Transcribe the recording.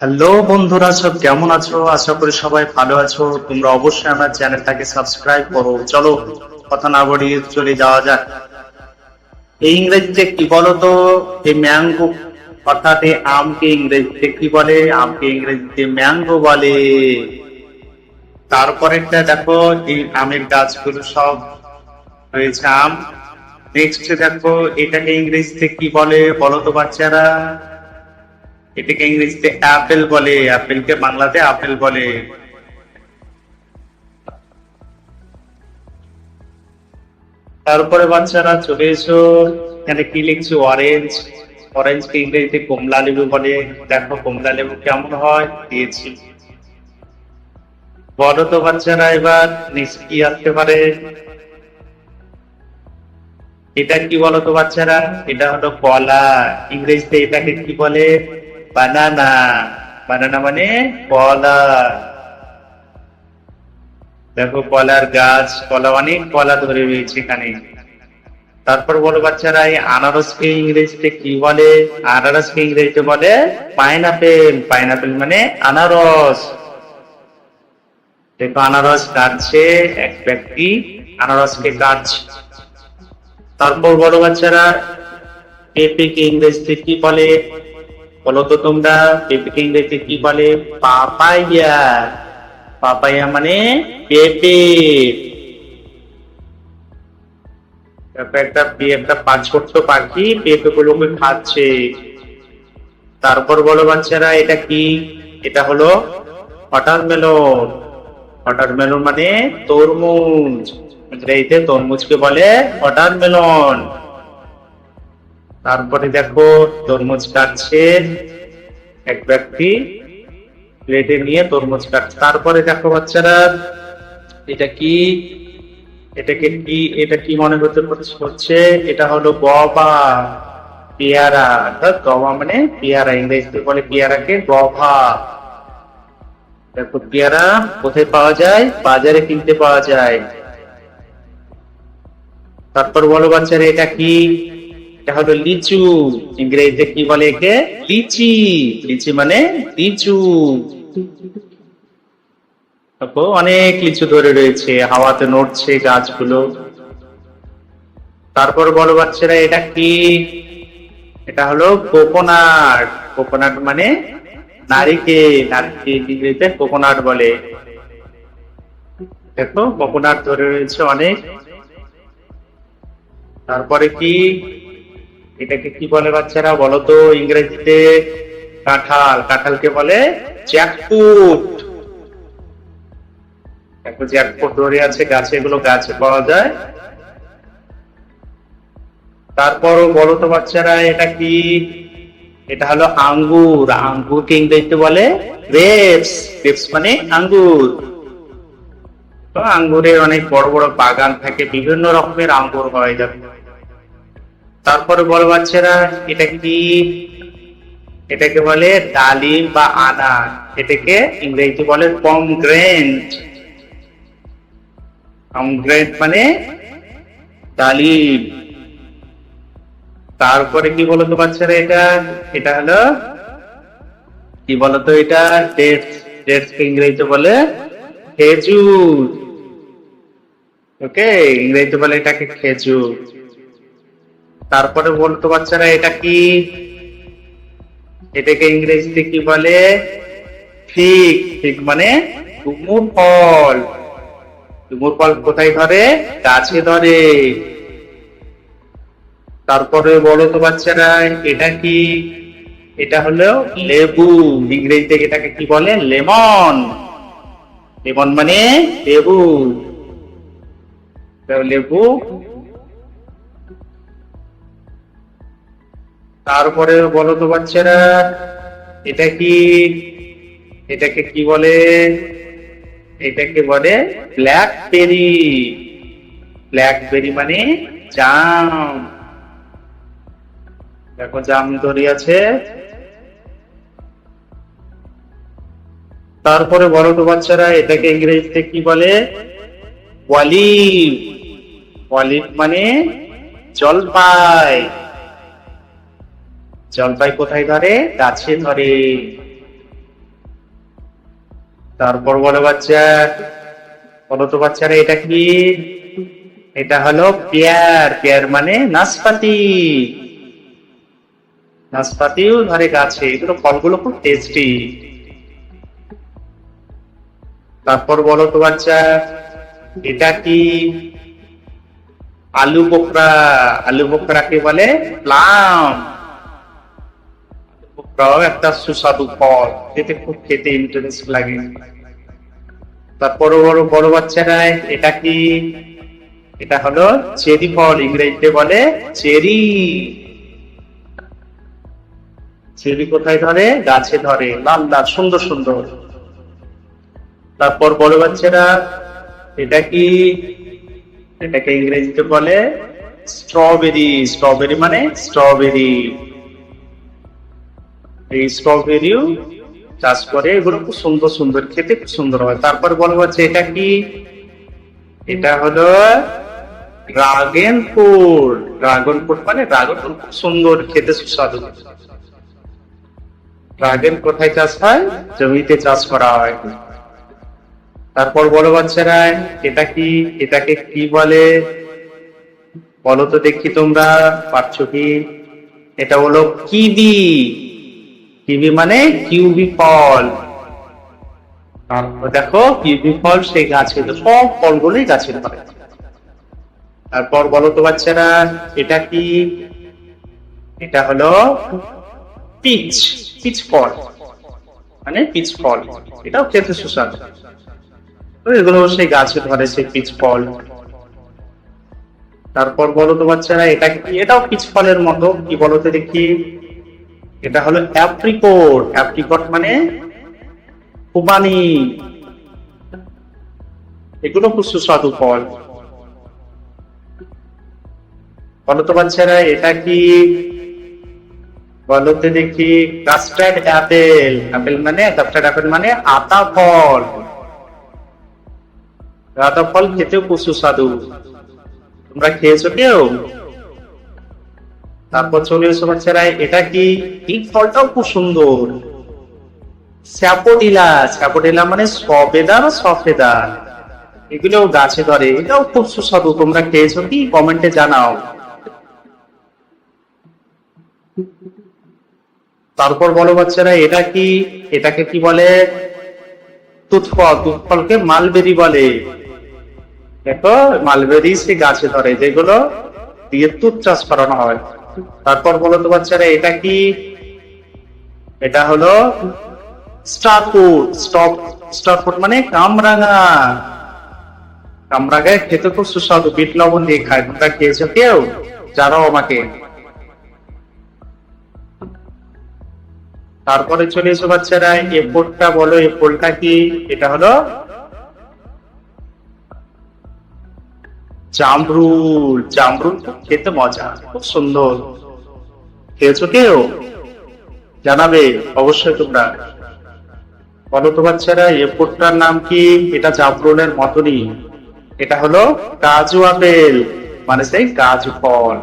Hello বন্ধুরা, সব কেমন আছো? আশা করি সবাই ভালো আছো। তোমরা অবশ্যই আমার চ্যানেলটাকে সাবস্ক্রাইব করো। চলো কথা না বাড়িয়ে চলে যাওয়া যাক। এই ইংরেজিতে কি বলো তো? এই ম্যাঙ্গো অর্থাৎ এই আমকে ইংরেজিতে কি বলে? আমকে ইংরেজিতে ম্যাঙ্গো বলে। তারপরেরটা দেখো, এই আমের গাছগুলো সব হয়েছে আম। নেক্সট দেখো, এটাকে ইংরেজিতে কি বলে বলো তো বাচ্চারা? এটাকে ইংরেজিতে অ্যাপেল বলে। অ্যাপেলকে বাংলাতে আপেল বলে। তারপরে বাচ্চারা চলে এসো, এখানে কি লিখছো? অরেঞ্জ। অরেঞ্জকে ইংরেজিতে কমলা লেবু বলে। দেখো কমলা লেবু কেমন হয় দিয়েছি। বলো তো বাচ্চারা, এবার নেক্সট কি আসতে পারে? এটা কি বলো তো বাচ্চারা? এটা হলো কলা। ইংরেজিতে এটাকে কি বলে? বানানা। বানানা মানে কলা। দেখো কলার গাছ, কলা অনেক কলা ধরে রয়েছে এখানে। তারপর বলো বাচ্চারা, এই আনারসকে ইংরেজিতে কি বলে? আনারসকে ইংরেজিতে বলে পাইনাপেল। পাইনাপেল মানে আনারস। দেখো আনারস কাটছে এক ব্যক্তি, আনারসকে কাটছে। তারপর বলো বাচ্চারা, পেঁপেকে ইংরেজিতে কি বলে বলো তো তোমরা? পেঁপেকে ইংরেজিতে কি বলে? পাপাইয়া। পাপাইয়া মানে পেঁপে। একটা ছোট্ট পাখি পেঁপে গুলোকে খাচ্ছে। তারপর বলো বাচ্চারা, এটা কি? এটা হলো ওয়াটারমেলন। ওয়াটারমেলন মানে তরমুজ। ইংরেজিতে তরমুজকে বলে ওয়াটারমেলন। তারপরে দেখো তরমুজ কাটছে এক ব্যক্তি, প্লেটে নিয়ে তরমুজ কাটছে। তারপরে দেখো বাচ্চারা, এটা কি? এটা কি মনে হচ্ছে? এটা হলো গভা। পেয়ারা। অর্থাৎ গভা মানে পেয়ারা, ইংরেজিতে বলে পেয়ারাকে গভা। দেখো পেয়ারা কোথায় পাওয়া যায়? বাজারে কিনতে পাওয়া যায়। তারপর বলো বাচ্চারা, এটা কি? এটা হলো লিচু। ইংরেজিতে কি বলে একে? লিচি। লিচি মানে লিচু। দেখো অনেক লিচু ধরে রয়েছে, হাওয়াতে নড়ছে গাছগুলো। তারপর বলো বাচ্চারা, এটা কি? এটা হলো কোকোনাট। কোকোনাট মানে নারিকেল। নারিকেল ইংরেজিতে কোকোনাট বলে। দেখো কোকোনাট ধরে রয়েছে অনেক। তারপরে কি? এটাকে কি বলে বাচ্চারা বলো তো ইংরেজিতে? কাঁঠাল। কাঁঠালকে বলে জ্যাকফ্রুট। দেখো জ্যাকফ্রুট ধরে আছে গাছে, এগুলো গাছে পাওয়া যায়। তারপরও বলো তো বাচ্চারা, এটা কি? এটা হলো আঙ্গুর। আঙ্গুরকে ইংরেজিতে বলে গ্রেপস। গ্রেপস মানে আঙ্গুর। তো আঙ্গুরের অনেক বড় বড় বাগান থাকে, বিভিন্ন রকমের আঙ্গুর হয়। তারপরে বড় বাচ্চারা, এটা কি? এটাকে বলে ডালিম বা আনার। এটাকে ইংরেজিতে বলে পমগ্রেনেট। পমগ্রেনেট মানে ডালিম। তারপরে কি বলতো বাচ্চারা, এটা হলো কি বলতো? এটা ডেটস। ডেটসকে ইংরেজিতে বলে খেজুর। ওকে, ইংরেজিতে বলে এটাকে খেজুর। তারপরে বলতো বাচ্চারা, এটা কি? এটাকে ইংরেজিতে কি বলে? ফিগ। ফিগ মানে ডুমুর ফল। ডুমুর ফল কোথায় ধরে? গাছে ধরে। তারপরে বলো তো বাচ্চারা, এটা কি? এটা হলো লেবু। ইংরেজিতে এটাকে কি বলে? লেমন। লেমন মানে লেবু। লেবু। তারপরে বলো তো বাচ্চারা, এটা কি? এটাকে কি বলে? এটাকে বলে ব্ল্যাকবেরি। ব্ল্যাকবেরি মানে জাম। দেখো জাম ধরে আছে। তারপরে বলো তো বাচ্চারা, এটাকে ইংরেজিতে কি বলে? অলিভ। অলিভ মানে জলপাই। জলপাই কোথায় ধরে? গাছে ধরে। তারপর বলো বাচ্চা, বলো তো বাচ্চারা এটা কি? এটা হলো পেয়ার। পেয়ার মানে নাশপাতি। নাশপাতিও ধরে গাছে, এগুলো ফলগুলো খুব টেস্টি। তারপর বলো তো বাচ্চা, এটা কি? আলু বোখরা। আলু বোখরাকে বলে প্লাম। বোখরাও একটা সুস্বাদু ফল, যেতে খুব খেতে ইন্টারেস্ট লাগে। তারপর বড় বড় বাচ্চারা, এটা কি? এটা হলো চেরি ফল, ইংরেজিতে বলে চেরি। চেরি কোথায় ধরে? গাছে ধরে, লাল লাল সুন্দর সুন্দর। তারপর বড় বাচ্চারা, এটা কি? এটাকে ইংরেজিতে বলে স্ট্রবেরি। স্ট্রবেরি মানে স্ট্রবেরি। এই স্ট্রবেরিও চাষ করে, এগুলো খুব সুন্দর সুন্দর, খেতে খুব সুন্দর হয়। তারপর বলবো হচ্ছে এটা কি? এটা হলো ড্রাগন ফ্রুট। ড্রাগন ফ্রুট মানে ড্রাগন ফ্রুট খুব সুন্দর, খেতে সুস্বাদু। ড্রাগন কোথায় চাষ হয়? জমিতে চাষ করা হয়। তারপর বড় বাচ্চারা, এটা কি? এটাকে কি বলে? বলো তো দেখি তোমরা পাচ্ছ কি? এটা হলো কিবি। কিবি মানে কিউবি ফল। তারপর দেখো কিউবি ফল সেই গাছে, তো সব ফলগুলোই গাছে ধরে। তারপর বলো তো বাচ্চারা, এটা কি? এটা হলো পিচ। পিচ ফল মানে পিচ ফল, এটাও খেতে সুস্বাদু। তো এগুলো সেই গাছে ধরে, সেই পিচ ফল। তারপর বলো তো বাচ্চারা, এটা কি? এটাও পিচ ফলের মতো, কি বলো তো দেখি? এটা হলো অ্যাপ্রিকট। অ্যাপ্রিকট মানে খুবানি। এগুলো খুব সুস্বাদু ফল। বলো তো বাচ্চারা, এটা কি? বলো তো দেখি। Custard Apple. অ্যাপেল মানে, কাস্টার্ড অ্যাপেল মানে আতা ফল। আতা ফল খেতেও খুব সুস্বাদু। তোমরা খেয়েছো কেউ? তারপর চলে এসো বাচ্চারা, এটা কি? এই ফলটাও খুব সুন্দর, স্যাপোটিলা। স্যাপোটিলা মানে সবেদা বা সফেদা। এগুলো গাছে ধরে, এটাও খুব সুস্বাদু। তোমরা খেয়েছো কি? কমেন্টে জানাও। তারপর বলো বাচ্চারা, এটা কি? এটাকে কি বলে? তুৎফল। তুৎফলকে মালবেরি বলে। দেখো মালবেরি সে গাছে ধরে, যেগুলো দিয়ে তুঁত চাষ করানো হয়। তারপর বলো তো বাচ্চারা, এটা কি? এটা হলো স্টার ফ্রুট। স্টার ফ্রুট মানে কামরাঙা। কামরাঙা খেতে খুব সুস্বাদু, বিট লবণ দিয়ে খায়। তোমরা খেয়েছো কেউ? জানাও আমাকে। তারপরে চলে এসো বাচ্চারা, এ ফলটা বলো, এ ফলটা কি? এটা হলো জামরুল। জামরুল খেতে মজা, খুব সুন্দর। খেয়েছো কেউ? জানাবে অবশ্যই তোমরা। বলো তো বাচ্চারা, এ ফলটার নাম কি? এটা জামরুলের মতনই। এটা হলো কাজু আপেল, মানে সেই কাজু ফল।